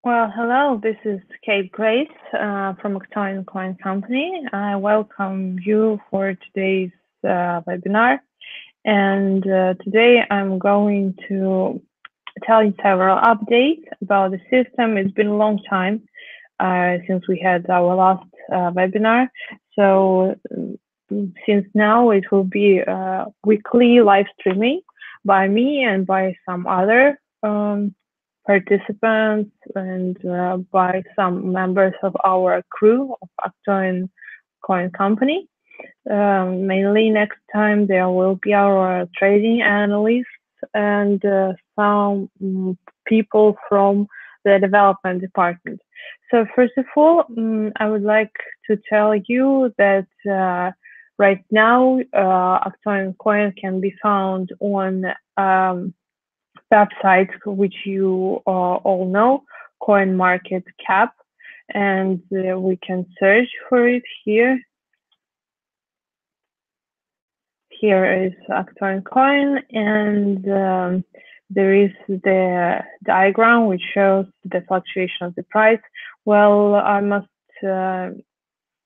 Well, hello, this is Kate Grace from Octoin Company. I welcome you for today's webinar. And today I'm going to tell you several updates about the system. It's been a long time since we had our last webinar. So since now it will be weekly live streaming by me and by some other participants and by some members of our crew of Octoin Coin Company. Mainly next time there will be our trading analysts and some people from the development department. So first of all, I would like to tell you that right now Octoin Coin can be found on website, which you all know, CoinMarketCap, and we can search for it here. Here is Octoin Coin, and there is the diagram which shows the fluctuation of the price. Well, I must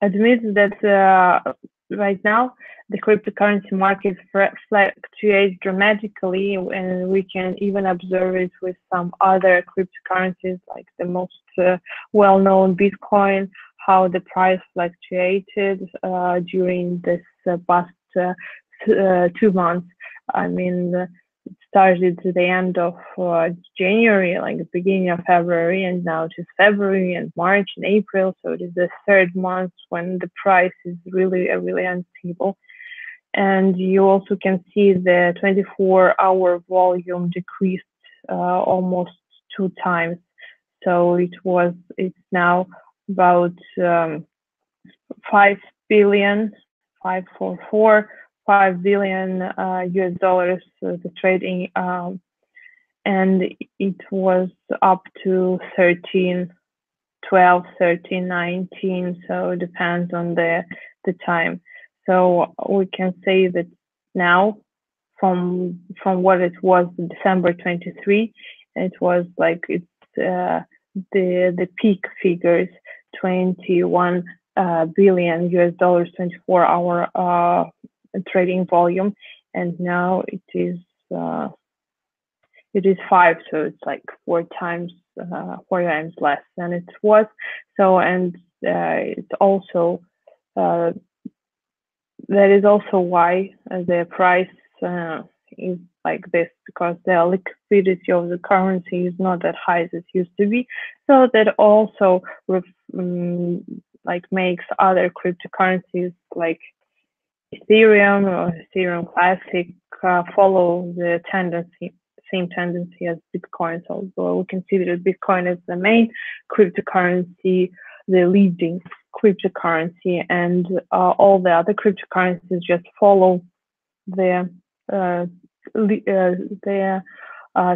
admit that right now the cryptocurrency market fluctuates dramatically, and we can even observe it with some other cryptocurrencies like the most well-known Bitcoin, how the price fluctuated during this past 2 months. I mean, it started to the end of January, like the beginning of February, and now it is February and March and April. So it is the third month when the price is really unstable. And you also can see the 24-hour volume decreased almost 2 times. So it's now about 5 billion, 5 billion US dollars the trading, and it was up to 13, 12, 13, 19. So it depends on the time. So we can say that now, from what it was in December 23, it was like it's the peak figures, 21 billion US dollars, 24-hour trading volume, and now it is 5, so it's like 4 times less than it was. So, and it's also that is also why the price is like this, because the liquidity of the currency is not that high as it used to be. So that also like makes other cryptocurrencies like Ethereum or Ethereum Classic follow the same tendency as Bitcoin. So we consider Bitcoin as the main cryptocurrency, the leading cryptocurrency, and all the other cryptocurrencies just follow the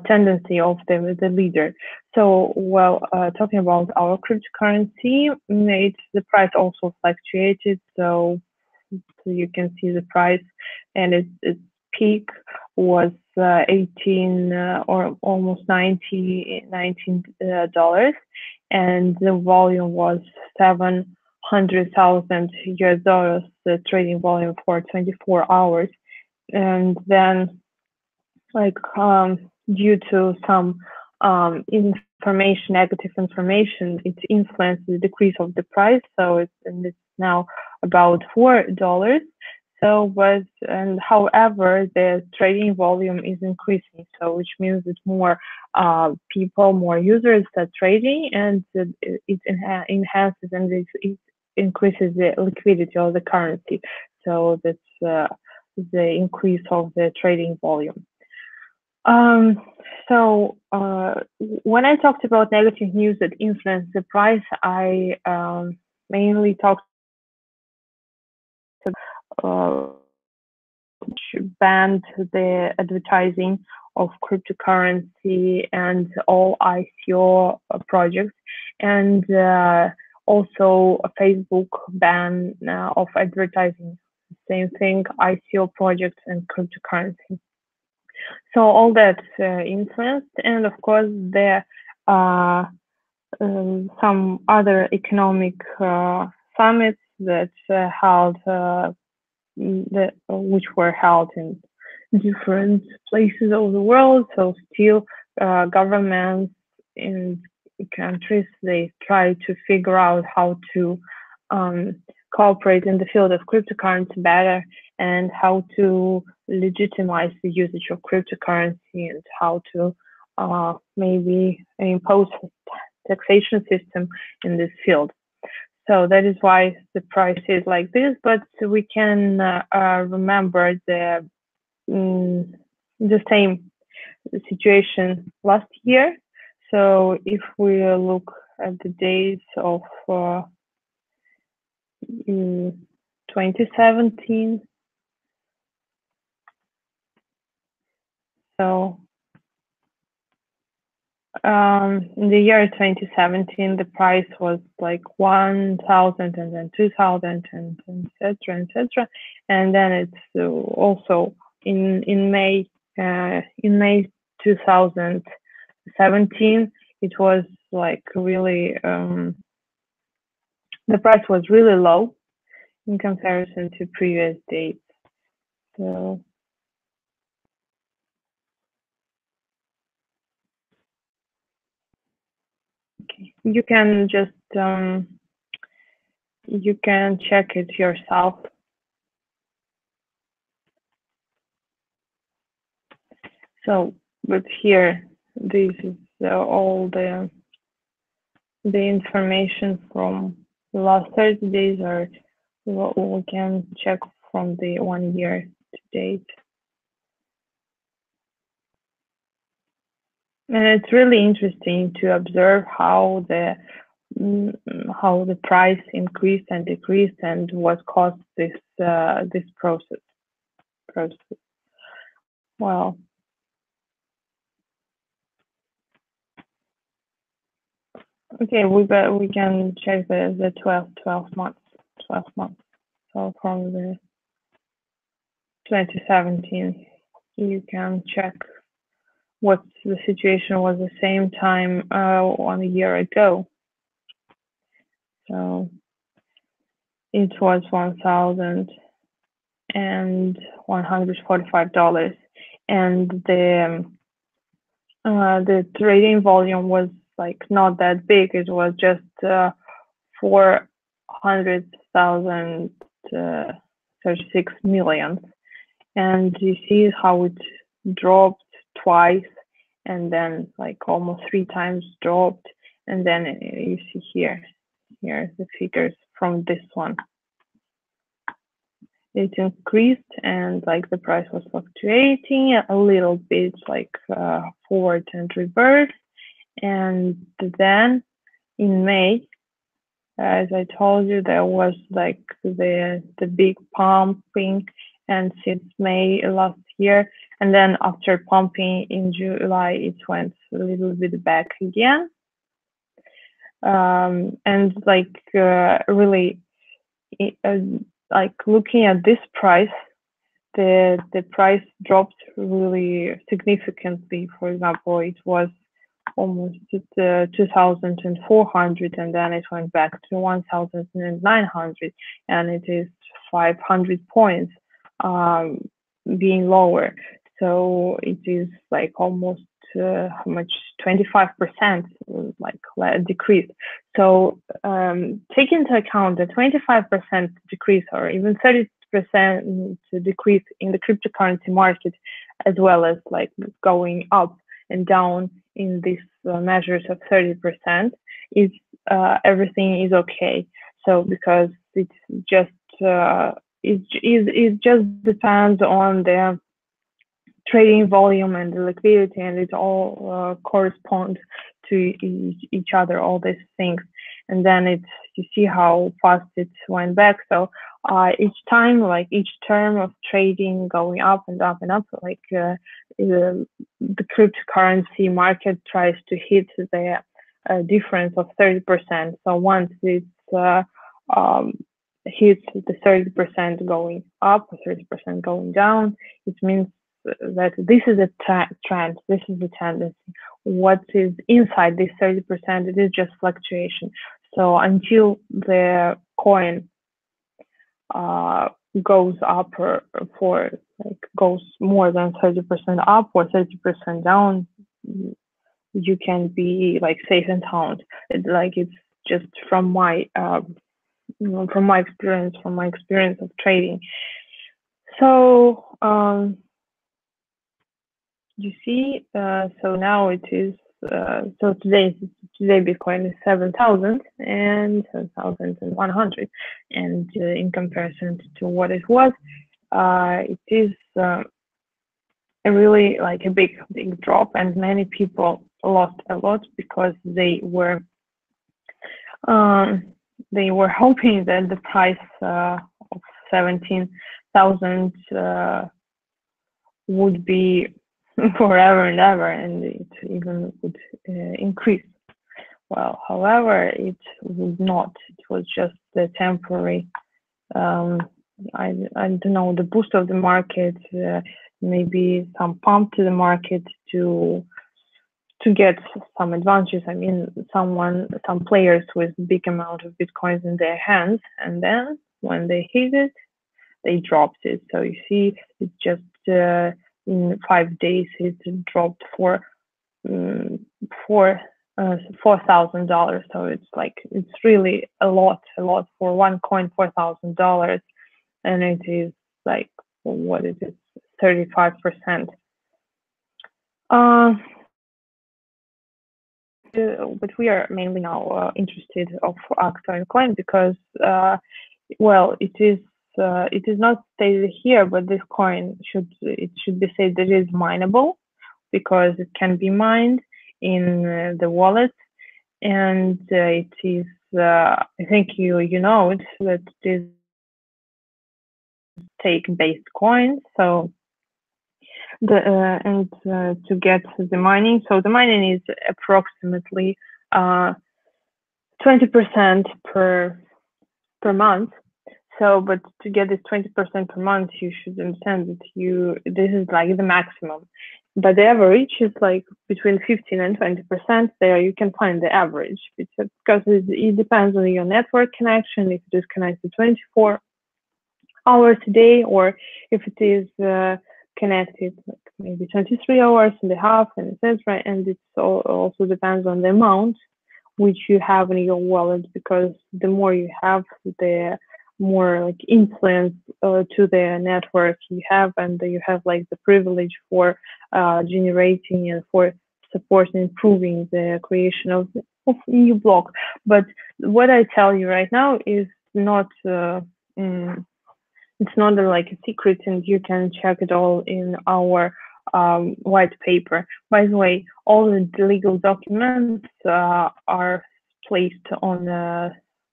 tendency of the leader. So, well, talking about our cryptocurrency, the price also fluctuated. So you can see the price, and its peak was 18 or almost 19 dollars, and the volume was 700,000 US dollars, the trading volume for 24 hours. And then, like, due to some negative information, it influenced the decrease of the price. So it's now about $4. So, however, the trading volume is increasing. So, which means that more people, more users start trading, and it enhances and it increases the liquidity of the currency. So that's the increase of the trading volume. So when I talked about negative news that influenced the price, I mainly talked about banned the advertising of cryptocurrency and all ICO projects, and also a Facebook ban of advertising. Same thing, ICO projects and cryptocurrency. So all that influenced, and of course the some other economic summits that which were held in different places of the world. So still, governments in countries, they try to figure out how to cooperate in the field of cryptocurrency better, and how to legitimize the usage of cryptocurrency, and how to maybe impose a taxation system in this field. So that is why the price is like this, but we can remember the same situation last year. So if we look at the days of 2017, so in the year 2017, the price was like 1,000 and then 2,000 and etc. etc. And then it's also in May 2017, it was like really the price was really low in comparison to previous dates. So okay, you can just you can check it yourself. So, but here, this is all the information from the last 30 days, or what we can check from the 1 year to date. And it's really interesting to observe how the price increased and decreased, and what caused this this process. Well, okay, we can check the 12 months. So from the 2017, you can check what the situation was the same time 1 year ago. So it was $1,145, and the trading volume was like not that big. It was just 400,000, 36 million. And you see how it dropped twice, and then like almost 3 times dropped, and then you see here the figures from this one. It increased, and like the price was fluctuating a little bit, like forward and reverse. And then in May, as I told you, there was like the big pumping, and since May last year, and then after pumping in July, it went a little bit back again. And like really, like looking at this price, the price dropped really significantly. For example, it was almost 2,400, and then it went back to 1,900, and it is 500 points being lower. So it is like almost how much, 25% like decrease. So take into account the 25% decrease, or even 30% decrease in the cryptocurrency market, as well as like going up and down in these measures of 30%, is everything is okay. So because it's just it just depends on the trading volume and the liquidity, and it all corresponds to each other, all these things. And then it's, you see how fast it went back. So each time, like each term of trading going up and up and up, like the cryptocurrency market tries to hit the difference of 30%. So once it's hits the 30% going up or 30% going down, it means that this is a trend, this is the tendency. what is inside this 30%, it is just fluctuation. So until the coin goes up for like goes more than 30% up or 30% down, you can be like safe and sound. It's just from my from my experience of trading. So you see, so now it is so today Bitcoin is 7,000 and 7,100, and in comparison to what it was, it is a really like a big drop, and many people lost a lot because they were hoping that the price of 17,000 would be forever and ever, and it even would increase. Well, however, it would not. It was just a temporary. I don't know, the boost of the market, maybe some pump to the market to get some advantages. I mean, some players with big amount of bitcoins in their hands, and then when they hit it, they dropped it. So you see, it just in 5 days it dropped for $4,000. So it's really a lot for one coin, $4,000, and it is like, what is it, 35%. But we are mainly now interested of octoin coin because well, it is not stated here, but this coin should be said that it is mineable because it can be mined in the wallet, and it is I think you know it, that it is stake-based coin. So to get the mining, so the mining is approximately 20% per month. So, but to get this 20% per month, you should understand that this is like the maximum. But the average is like between 15 and 20%. There you can find the average, because it depends on your network connection. If it is connected 24 hours a day, or if it is connected like maybe 23 hours and a half, and etc. And it also depends on the amount which you have in your wallet, because the more you have, the more like influence to the network you have, and you have like the privilege for generating and for supporting, improving the creation of new block. But what I tell you right now is not it's not like a secret, and you can check it all in our white paper. By the way, all the legal documents are placed on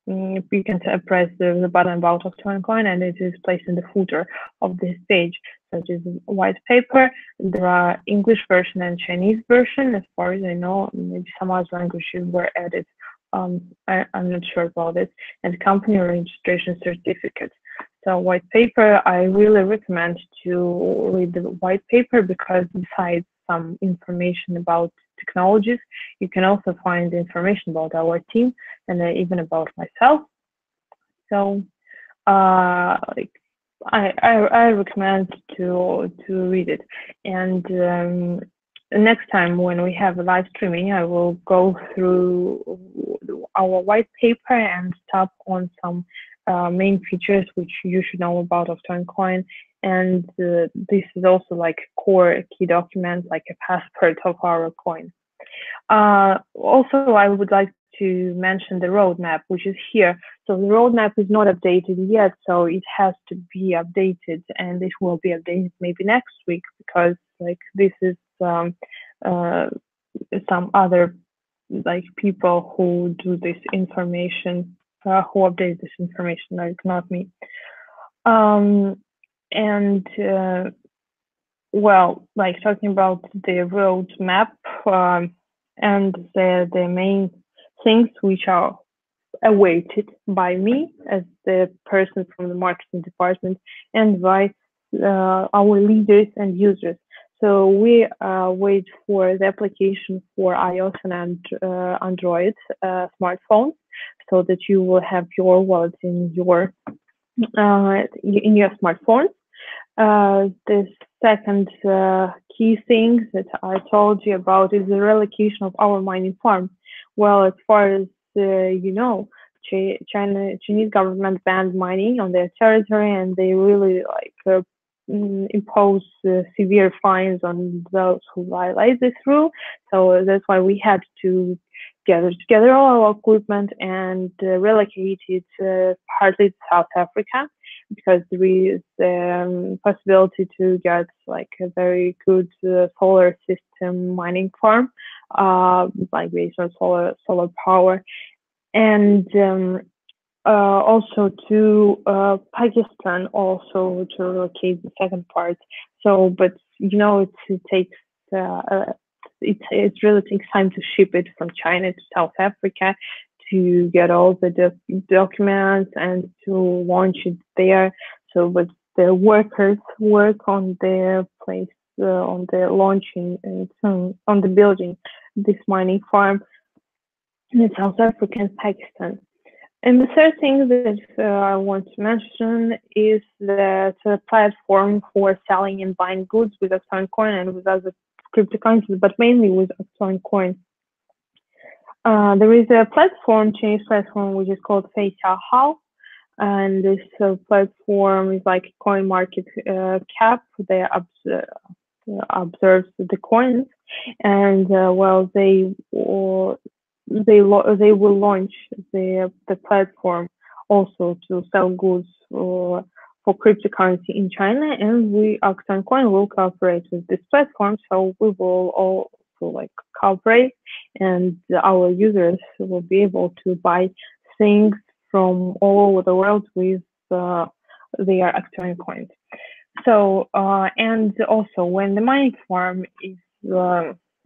you can press the button about octoin coin, and it is placed in the footer of this page. So it is a white paper. There are English version and Chinese version. As far as I know, maybe some other languages were added. I'm not sure about it. And company registration certificate. So white paper, I really recommend to read the white paper, because besides some information about technologies, you can also find information about our team and even about myself. So like I recommend to read it. And next time when we have a live streaming, I will go through our white paper and tap on some main features which you should know about octoin coin. And this is also like a core key document, like a passport of our coin. Also, I would like to mention the roadmap, which is here. So the roadmap is not updated yet, so it has to be updated, and it will be updated maybe next week, because like this is some other like people who do this information, who update this information, like not me. And well, like talking about the roadmap and the main things which are awaited by me as the person from the marketing department and by our leaders and users. So we wait for the application for iOS and Android smartphones, so that you will have your wallet in your smartphone. The second key thing that I told you about is the relocation of our mining farm. Well, as far as you know, Chinese government banned mining on their territory, and they really impose severe fines on those who violate this rule. So that's why we had to gather together all our equipment and relocate it partly to South Africa, because there is possibility to get like a very good solar system mining farm, like based on solar power, and also to Pakistan, also to relocate the second part. So, but you know, it takes it really takes time to ship it from China to South Africa, to get all the documents and to launch it there. So, but the workers work on their place, on the launching and on the building this mining farm in South Africa and Pakistan. And the third thing that I want to mention is that a platform for selling and buying goods with octoin coin and with other cryptocurrencies, but mainly with octoin coin. There is a platform, Chinese platform, which is called kate.octoin, and this platform is like coin market cap. They observe the coins, and well, they will launch the platform also to sell goods for cryptocurrency in China, and we octoin coin will cooperate with this platform, so we will also like cooperate, and our users will be able to buy things from all over the world with their octoin coins. So and also when the mining farm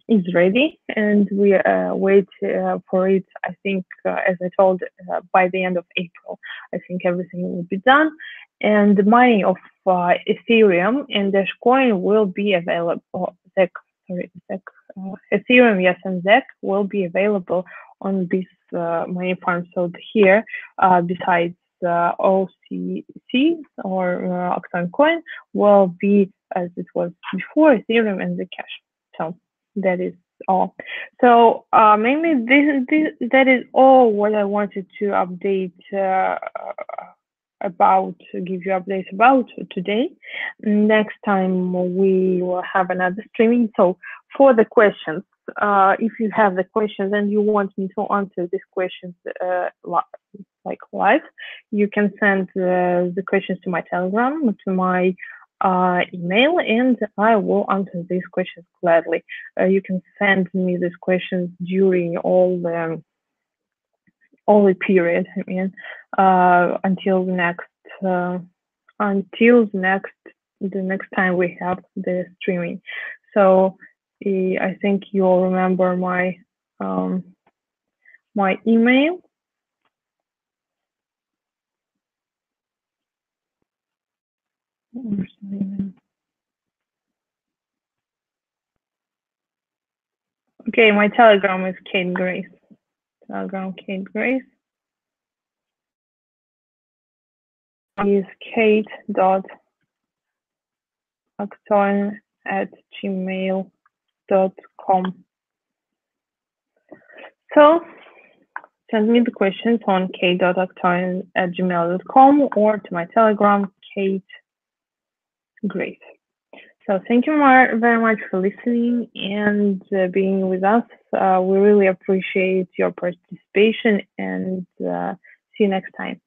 is ready, and we wait for it, I think as I told, by the end of April, I think everything will be done, and the mining of Ethereum and Dashcoin will be available. Ethereum, yes, and ZEC will be available on this mining farm. So here, besides OCC or octoin coin, will be as it was before, Ethereum and Zcash. So that is all. So mainly that is all what I wanted to update about, give you updates about today. Next time we will have another streaming. So for the questions, if you have the questions and you want me to answer these questions like live, you can send the questions to my Telegram, to my email, and I will answer these questions gladly. You can send me these questions during all the period. I mean, until the next time we have the streaming. So I think you'll remember my my email. Okay, my Telegram is Kate Grace. Telegram Kate Grace is kate.octoin@gmail.com. So send me the questions on kate.octoin@gmail.com or to my Telegram, Kate Grace. So thank you very much for listening and being with us. We really appreciate your participation, and see you next time.